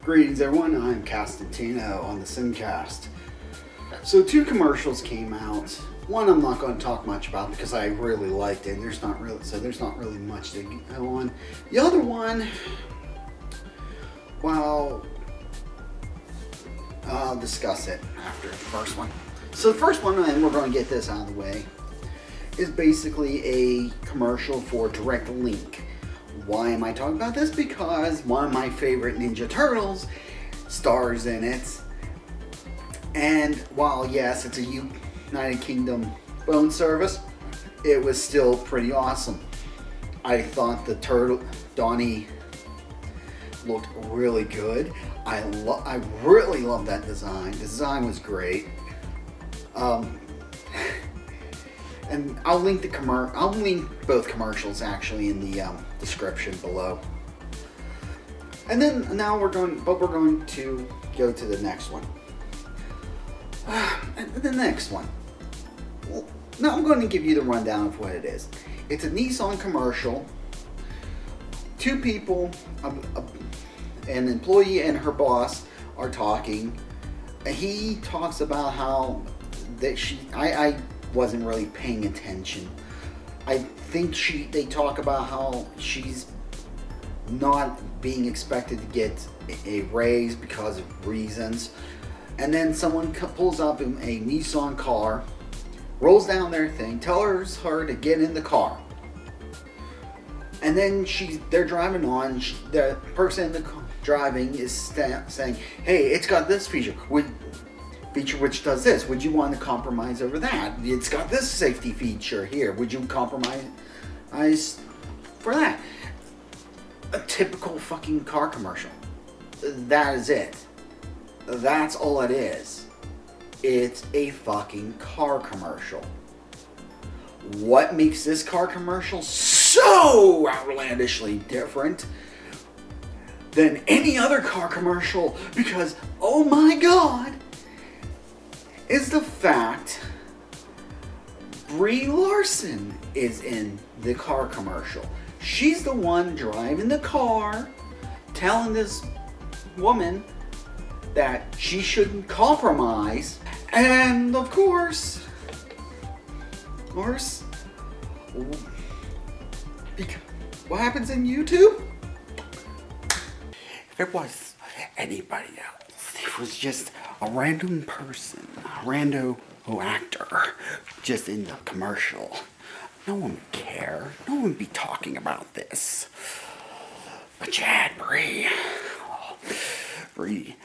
Greetings everyone, I'm Castantino on the Simcast. So 2 commercials came out. One I'm not going to talk much about because I really liked it and there's not really much to go on. The other one, well, I'll discuss it after the first one. So the first one, and we're going to get this out of the way, is basically a commercial for Direct Link. Why am I talking about this? Because one of my favorite Ninja Turtles stars in it. And while yes, it's a United Kingdom phone service, it was still pretty awesome. I thought the turtle, Donnie, looked really good. I really love that design. The design was great. And I'll link both commercials actually in the description below. And then now we're going to go to the next one. The next one. Well, now I'm going to give you the rundown of what it is. It's a Nissan commercial. 2 people, an employee and her boss, are talking. He talks about how that I wasn't really paying attention. I think they talk about how she's not being expected to get a raise because of reasons. And then someone pulls up in a Nissan car, rolls down their thing, tells her to get in the car. And then they're driving on. The person in the car driving is saying, "Hey, it's got this feature which does this. Would you want to compromise over that? It's got this safety feature here. Would you compromise for that?" A typical fucking car commercial. That is it. That's all it is. It's a fucking car commercial. What makes this car commercial so outlandishly different than any other car commercial? Because, oh my god, is the fact Brie Larson is in the car commercial. She's the one driving the car, telling this woman that she shouldn't compromise. And of course, what happens in YouTube? If it was anybody else, it was just a random person, a rando actor, just in the commercial, no one would care. No one would be talking about this. But you had Brie. Brie.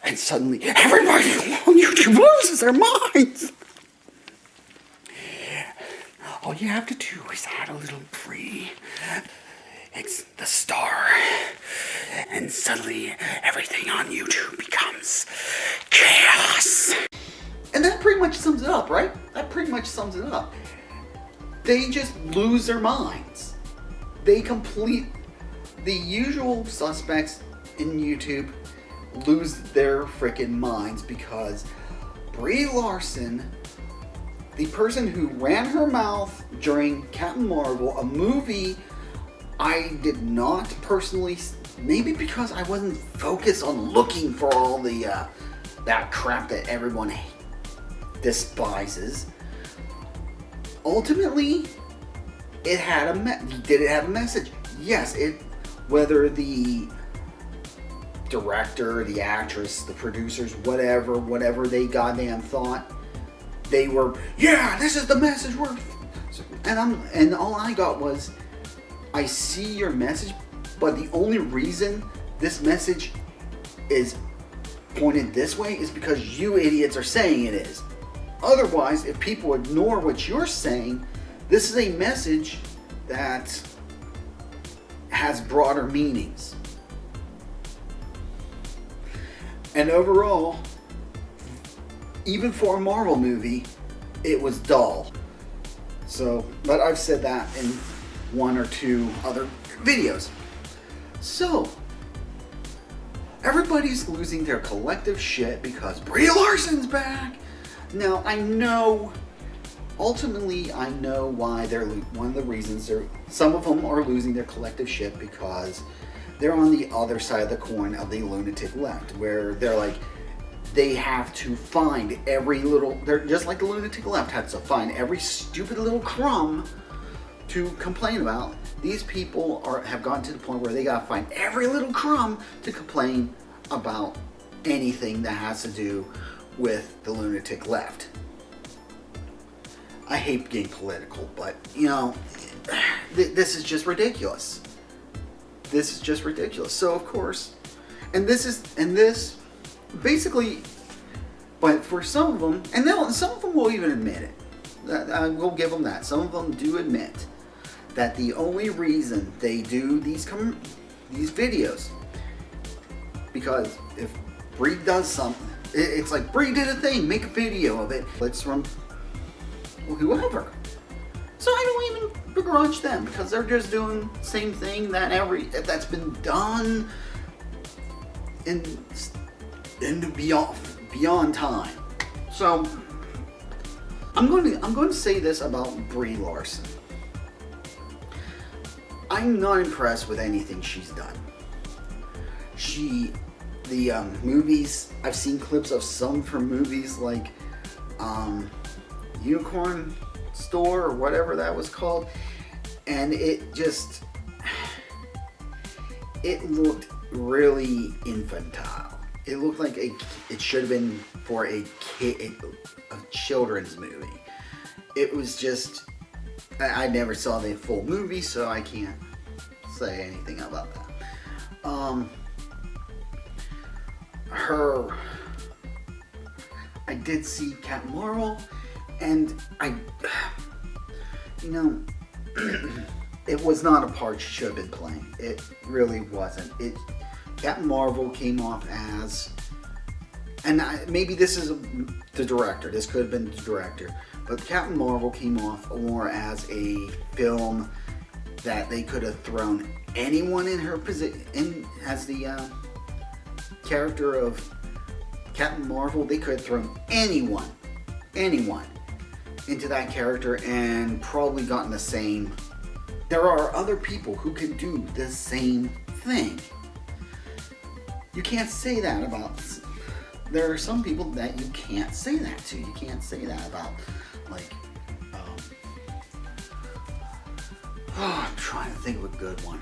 And suddenly, everybody on YouTube loses their minds. All you have to do is add a little Brie. It's the star. And suddenly, everything on YouTube becomes chaos. And that pretty much sums it up, right? That pretty much sums it up. They just lose their minds. The usual suspects in YouTube lose their freaking minds because Brie Larson, the person who ran her mouth during Captain Marvel, a movie I did not personally, maybe because I wasn't focused on looking for all the that crap that everyone despises. Ultimately, did it have a message? Yes, whether the director, the actress, the producers, whatever they goddamn thought, they were, yeah, this is the message and all I got was, I see your message, but the only reason this message is pointed this way is because you idiots are saying it is. Otherwise, if people ignore what you're saying, this is a message that has broader meanings. And overall, even for a Marvel movie, it was dull. So, but I've said that in 1 or 2 other videos. So, everybody's losing their collective shit because Brie Larson's back. Now, ultimately I know why one of the reasons some of them are losing their collective shit because they're on the other side of the coin of the lunatic left, where they're like, they have to find every little, they're just like the lunatic left has to find every stupid little crumb to complain about. These people have gotten to the point where they gotta find every little crumb to complain about anything that has to do with the lunatic left. I hate getting political, but you know, this is just ridiculous. This is just ridiculous. So of course, and this basically, but for some of them, and some of them will even admit it. I will give them that. Some of them do admit that the only reason they do these videos, because if Brie does something, it's like, Brie did a thing, make a video of it. It's from whoever. So I don't even begrudge them, because they're just doing the same thing that's been done in beyond time. So I'm going to say this about Brie Larson. I'm not impressed with anything she's done. The movies, I've seen clips of some from movies like Unicorn Store or whatever that was called, and it looked really infantile. It looked like it should have been for a children's movie. It was just, I never saw the full movie, so I can't say anything about that. I did see Captain Marvel, and it was not a part she should have been playing. It really wasn't. Captain Marvel came off as, and maybe this is the director. This could have been the director, but Captain Marvel came off more as a film that they could have thrown anyone in her position, as the character of Captain Marvel. They could have thrown anyone into that character and probably gotten the same. There are other people who can do the same thing. You can't say that about. There are some people that you can't say that to. You can't say that about, like. I'm trying to think of a good one.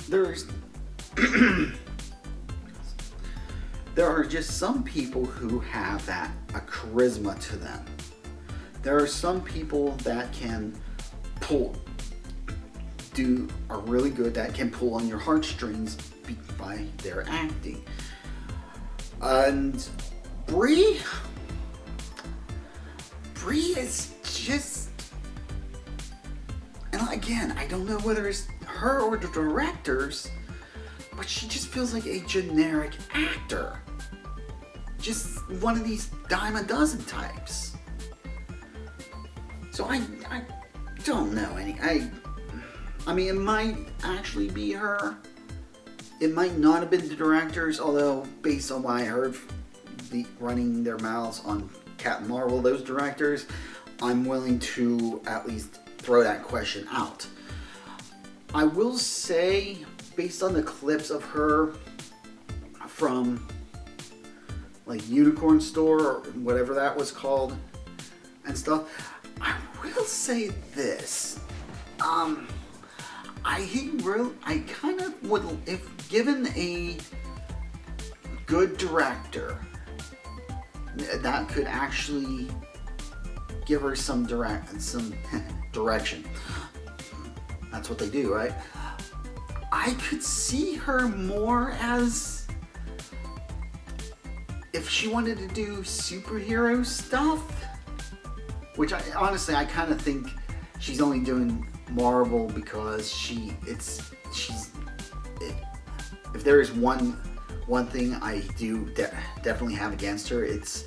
There's. There are just some people who have a charisma to them. There are some people that are really good, that can pull on your heartstrings by their acting. And Brie is just, and again, I don't know whether it's her or the directors, but she just feels like a generic actor. Just one of these dime a dozen types. So I don't know any. I mean, it might actually be her. It might not have been the directors, although based on what I heard running their mouths on Captain Marvel, those directors, I'm willing to at least throw that question out. I will say, based on the clips of her from like Unicorn Store or whatever that was called and stuff, I will say this. I kind of would, if given a good director that could actually give her some direction. That's what they do, right? I could see her more as, if she wanted to do superhero stuff, which I kind of think she's only doing Marvel because if there is one thing I do definitely have against her, it's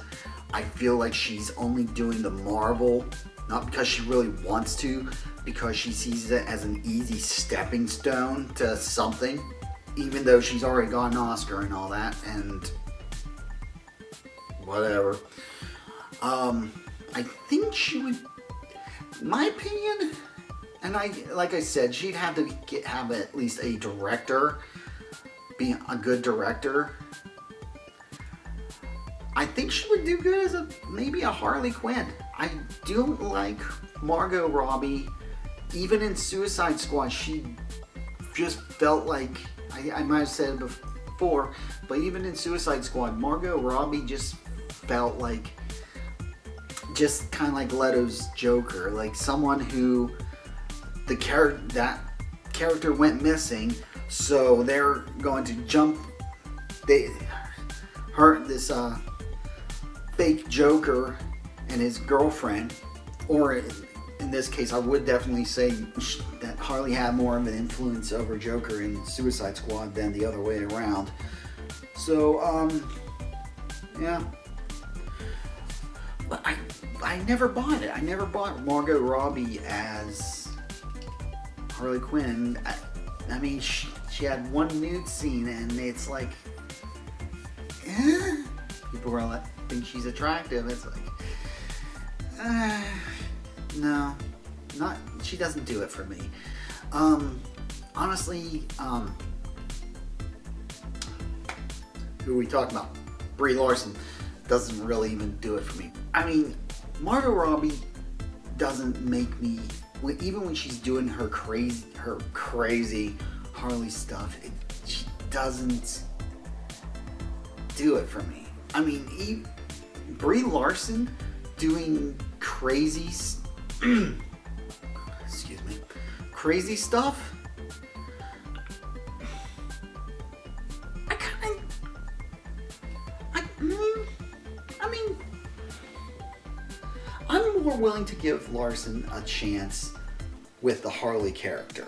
I feel like she's only doing the Marvel not because she really wants to, because she sees it as an easy stepping stone to something, even though she's already got an Oscar and all that and whatever. I think she would, in my opinion, And like I said, she'd have to have at least a director, be a good director. I think she would do good as maybe a Harley Quinn. I do like Margot Robbie. Even in Suicide Squad, she just felt like, I might have said it before, but even in Suicide Squad, Margot Robbie just felt like, just kind of like Leto's Joker, like someone who that character went missing, so they're going to jump this fake Joker and his girlfriend, or in this case, I would definitely say that Harley had more of an influence over Joker in Suicide Squad than the other way around. So, yeah. But I never bought it. I never bought Margot Robbie as Harley Quinn. I mean, she had one nude scene, and it's like, people were like, think she's attractive. It's like, no, she doesn't do it for me. Honestly, who are we talking about? Brie Larson doesn't really even do it for me. I mean, Margot Robbie doesn't make me, even when she's doing her crazy Harley stuff, she doesn't do it for me. I mean, Brie Larson doing crazy crazy stuff, I mean, I'm more willing to give Larson a chance with the Harley character.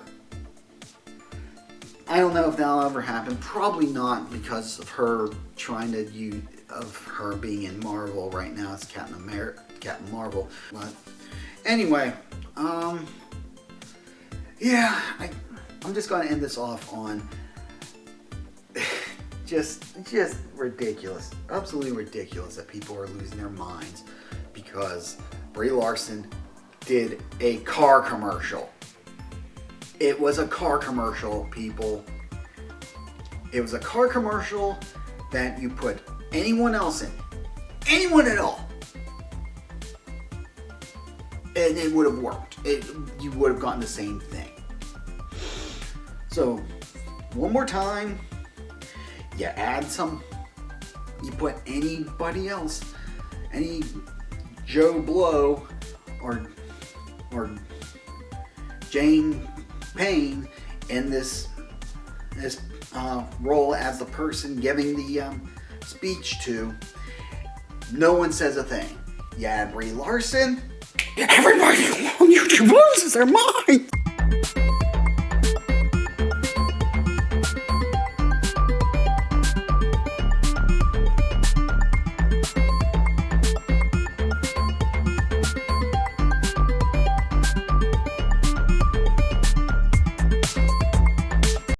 I don't know if that'll ever happen. Probably not, because of her her being in Marvel right now as Captain Marvel. But anyway, yeah, I'm just going to end this off on just ridiculous, absolutely ridiculous that people are losing their minds because Brie Larson did a car commercial. It was a car commercial, people. It was a car commercial that you put anyone else in, anyone at all, and it would have worked. You would have gotten the same thing. So, one more time, you put anybody else, any Joe Blow or Jane Payne in this role as the person giving the speech to, no one says a thing. Yeah, Brie Larson, everybody on YouTube loses their mind.